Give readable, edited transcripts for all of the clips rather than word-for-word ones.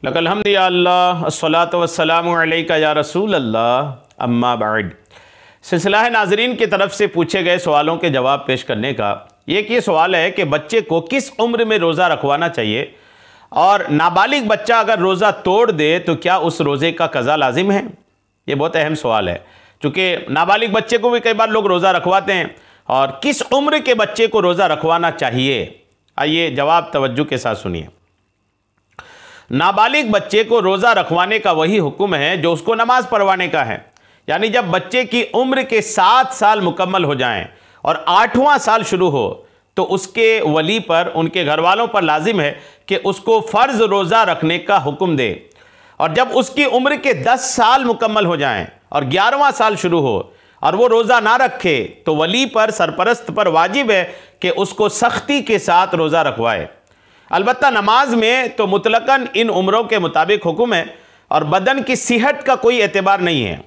लकल हम्दुलिल्लाह अस्सलातु वस्सलामु अलैका या रसूल अल्लाह अम्मा बाद। सिलसिला है नाजरीन की तरफ से पूछे गए सवालों के जवाब पेश करने का। एक ये सवाल है कि बच्चे को किस उम्र में रोज़ा रखवाना चाहिए और नाबालिग बच्चा अगर रोज़ा तोड़ दे तो क्या उस रोज़े का कज़ा लाजिम है। ये बहुत अहम सवाल है, चूँकि नाबालिग बच्चे को भी कई बार लोग रोज़ा रखवाते हैं और किस उम्र के बच्चे को रोज़ा रखवाना चाहिए। आइए जवाब तवज्जो के साथ सुनिए। नाबालिग बच्चे को रोज़ा रखवाने का वही हुक्म है जो उसको नमाज पढ़वाने का है। यानी जब बच्चे की उम्र के 7 साल मुकम्मल हो जाएं और 8वां साल शुरू हो तो उसके वली पर, उनके घर वालों पर लाजिम है कि उसको फ़र्ज़ रोज़ा रखने का हुक्म दे। और जब उसकी उम्र के 10 साल मुकम्मल हो जाएं और 11वां साल शुरू हो और वो रोज़ा ना रखे तो वली पर, सरपरस्त पर वाजिब है कि उसको सख्ती के साथ रोज़ा रखवाए। अलबत्ता नमाज में तो मुतलकन इन उम्रों के मुताबिक हुक्म है और बदन की सेहत का कोई एतबार नहीं है।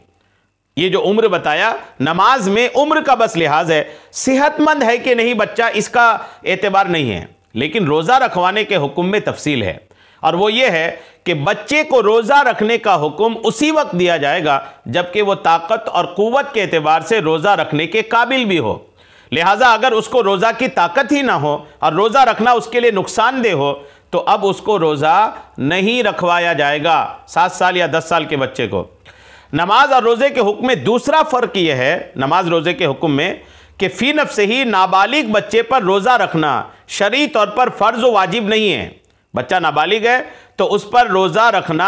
ये जो उम्र बताया, नमाज में उम्र का बस लिहाज है, सेहतमंद है कि नहीं बच्चा, इसका एतबार नहीं है। लेकिन रोज़ा रखवाने के हुक्म में तफसील है और वो ये है कि बच्चे को रोज़ा रखने का हुक्म उसी वक्त दिया जाएगा जबकि वो ताकत और क़ुव्वत के एतबार से रोज़ा रखने के काबिल भी हो। लिहाजा अगर उसको रोज़ा की ताकत ही ना हो और रोज़ा रखना उसके लिए नुकसानदेह हो तो अब उसको रोज़ा नहीं रखवाया जाएगा। 7 साल या 10 साल के बच्चे को नमाज और रोज़े के हुक्म में दूसरा फ़र्क यह है, नमाज रोज़े के हुक्म में, कि फ़ी नफ्से ही नाबालिग बच्चे पर रोज़ा रखना शरई तौर पर फ़र्ज़ व वाजिब नहीं है। बच्चा नाबालिग है तो उस पर रोज़ा रखना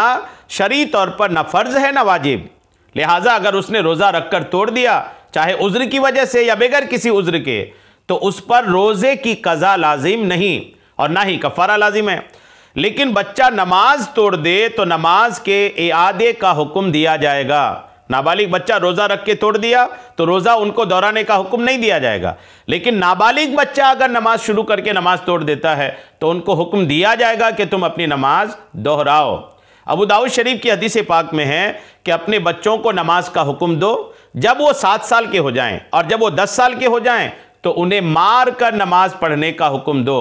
शरई तौर पर ना फ़र्ज़ है ना वाजिब। लिहाजा अगर उसने रोज़ा रख कर तोड़ दिया, चाहे उज़्र की वजह से या बगैर किसी उज़्र के, तो उस पर रोज़े की क़ज़ा लाजिम नहीं और ना ही कफ़ारा लाजिम है। लेकिन बच्चा नमाज तोड़ दे तो नमाज के इआदे का हुक्म दिया जाएगा। नाबालिग बच्चा रोज़ा रख के तोड़ दिया तो रोज़ा उनको दोहराने का हुक्म नहीं दिया जाएगा। लेकिन नाबालिग बच्चा अगर नमाज शुरू करके नमाज तोड़ देता है तो उनको हुक्म दिया जाएगा कि तुम अपनी नमाज दोहराओ। अबू दाऊद शरीफ की हदीस पाक में है कि अपने बच्चों को नमाज का हुक्म दो जब वो 7 साल के हो जाएं और जब वो 10 साल के हो जाएं तो उन्हें मार कर नमाज पढ़ने का हुक्म दो।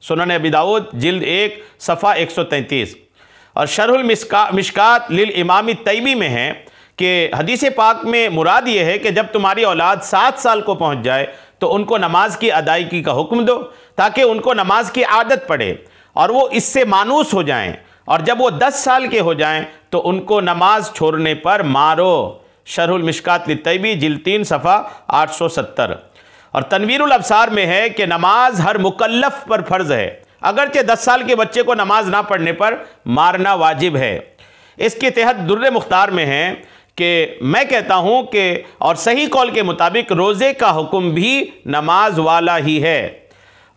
सुनन अबी दाऊद जिल्द 1 सफ़ा 133 और शरहुल मिशकात लिल इमाम तैयबी में है कि हदीस पाक में मुराद ये है कि जब तुम्हारी औलाद 7 साल को पहुंच जाए तो उनको नमाज की अदायगी का हुक्म दो ताकि उनको नमाज की आदत पड़े और वो इससे मानूस हो जाएं, और जब वो 10 साल के हो जाएं तो उनको नमाज छोड़ने पर मारो। शरहुल मिशकात लिल तैयबी जिल्द 3 सफ़ा 870। और तनवीरुल अब्सार में है कि नमाज हर मुकल्लफ पर फ़र्ज़ है, अगरचे 10 साल के बच्चे को नमाज ना पढ़ने पर मारना वाजिब है। इसके तहत दुर्रे मुख्तार में है कि मैं कहता हूँ कि और सही कौल के मुताबिक रोज़े का हुक्म भी नमाज वाला ही है।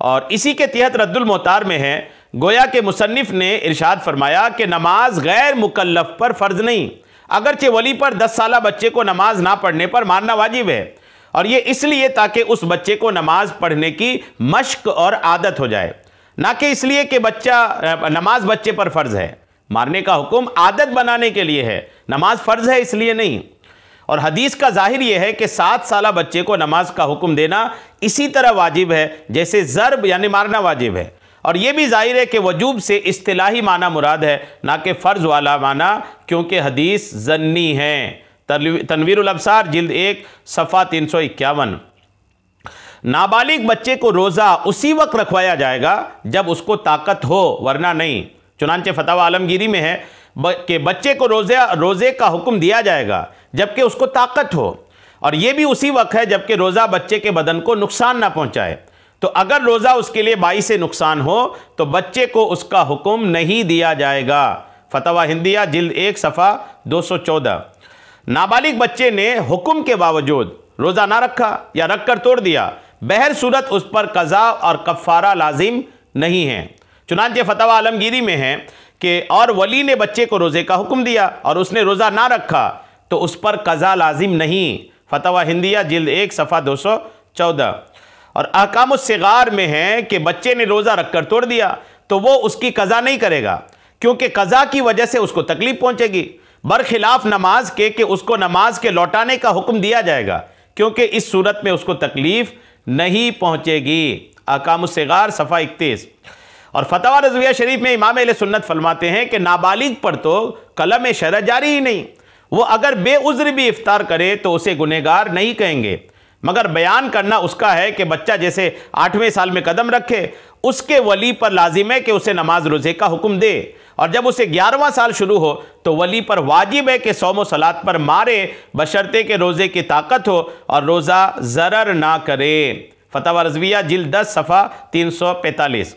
और इसी के तहत रद्दुल मोहतार में है, गोया के मुसन्निफ़ ने इरशाद फरमाया कि नमाज गैर मुकल्लफ पर फ़र्ज़ नहीं, अगरचे वली पर 10 साला बच्चे को नमाज ना पढ़ने पर मारना वाजिब है। और ये इसलिए ताकि उस बच्चे को नमाज पढ़ने की मश्क और आदत हो जाए, ना कि इसलिए कि नमाज बच्चे पर फ़र्ज़ है। मारने का हुक्म आदत बनाने के लिए है, नमाज फ़र्ज़ है इसलिए नहीं। और हदीस का ज़ाहिर यह है कि 7 साला बच्चे को नमाज का हुक्म देना इसी तरह वाजिब है जैसे ज़र्ब यानी मारना वाजिब है। और यह भी ज़ाहिर है कि वजूब से इस्तिलाही माना मुराद है, ना कि फ़र्ज़ वाला माना, क्योंकि हदीस ज़न्नी है। तनवीरुल अब्सार जिल्द 1 सफ़ा 351। नाबालिग बच्चे को रोज़ा उसी वक्त रखवाया जाएगा जब उसको ताकत हो, वरना नहीं। चुनांचे फतवा आलमगीरी में है कि बच्चे को रोज़े का हुक्म दिया जाएगा जबकि उसको ताकत हो, और यह भी उसी वक्त है जबकि रोज़ा बच्चे के बदन को नुकसान ना पहुँचाए। तो अगर रोज़ा उसके लिए बाइस नुकसान हो तो बच्चे को उसका हुक्म नहीं दिया जाएगा। फतवा हिंदिया जिल्द 1 सफ़ा 214। नाबालिग बच्चे ने हुक्म के बावजूद रोज़ा ना रखा या रख कर तोड़ दिया, बहर सूरत उस पर कज़ा और कफ़ारा लाजिम नहीं है। चुनांचे फतवा आलमगीरी में है कि और वली ने बच्चे को रोज़े का हुक्म दिया और उसने रोज़ा ना रखा तो उस पर कज़ा लाजिम नहीं। फतवा हिंदिया जिल्द 1 सफ़ा 214। और अहकामुस सिगार में है कि बच्चे ने रोज़ा रख कर तोड़ दिया तो वो उसकी कज़ा नहीं करेगा, क्योंकि कज़ा की वजह से उसको तकलीफ़ पहुँचेगी, बरखिलाफ नमाज के कि उसको नमाज के लौटाने का हुक्म दिया जाएगा, क्योंकि इस सूरत में उसको तकलीफ़ नहीं पहुँचेगी। अहकामुस सिगार सफ़ा 31। और फतवा रज़विया शरीफ में इमाम अहले सुन्नत फरमाते हैं कि नाबालिग पर तो कलम शरअ जारी ही नहीं, वो अगर बेउज़्र भी इफ्तार करे तो उसे गुनहगार नहीं कहेंगे, मगर बयान करना उसका है कि बच्चा जैसे 8वें साल में कदम रखे, उसके वली पर लाजिम है कि उसे नमाज रोज़े का हुक्म दे, और जब उसे 11वां साल शुरू हो तो वली पर वाजिब है कि सौम व सलात पर मारे, बशर्ते के रोज़े की ताकत हो और रोज़ा ज़रर ना करे। फतवा रज़विया जिल्द 10 सफ़ा 345।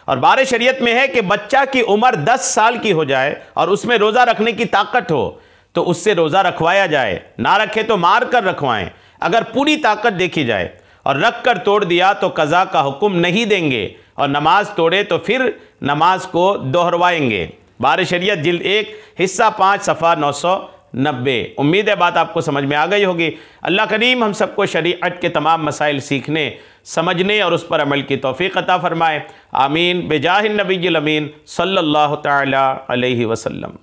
और बार शरीयत में है कि बच्चा की उम्र 10 साल की हो जाए और उसमें रोज़ा रखने की ताकत हो तो उससे रोज़ा रखवाया जाए, ना रखे तो मार कर रखवाएं। अगर पूरी ताकत देखी जाए और रख कर तोड़ दिया तो कज़ा का हुक्म नहीं देंगे, और नमाज तोड़े तो फिर नमाज को दोहरवाएंगे। बार शरीयत जिल्द 1 हिस्सा 5 सफ़ा 990। उम्मीद है बात आपको समझ में आ गई होगी। अल्लाह करीम हम सबको शरीअत के तमाम मसाइल सीखने, समझने और उस पर अमल की तौफीक अता फरमाए। आमीन। बेजाहिन नबील अमीन सल्लल्लाहु तआला अलैहि वसल्लम।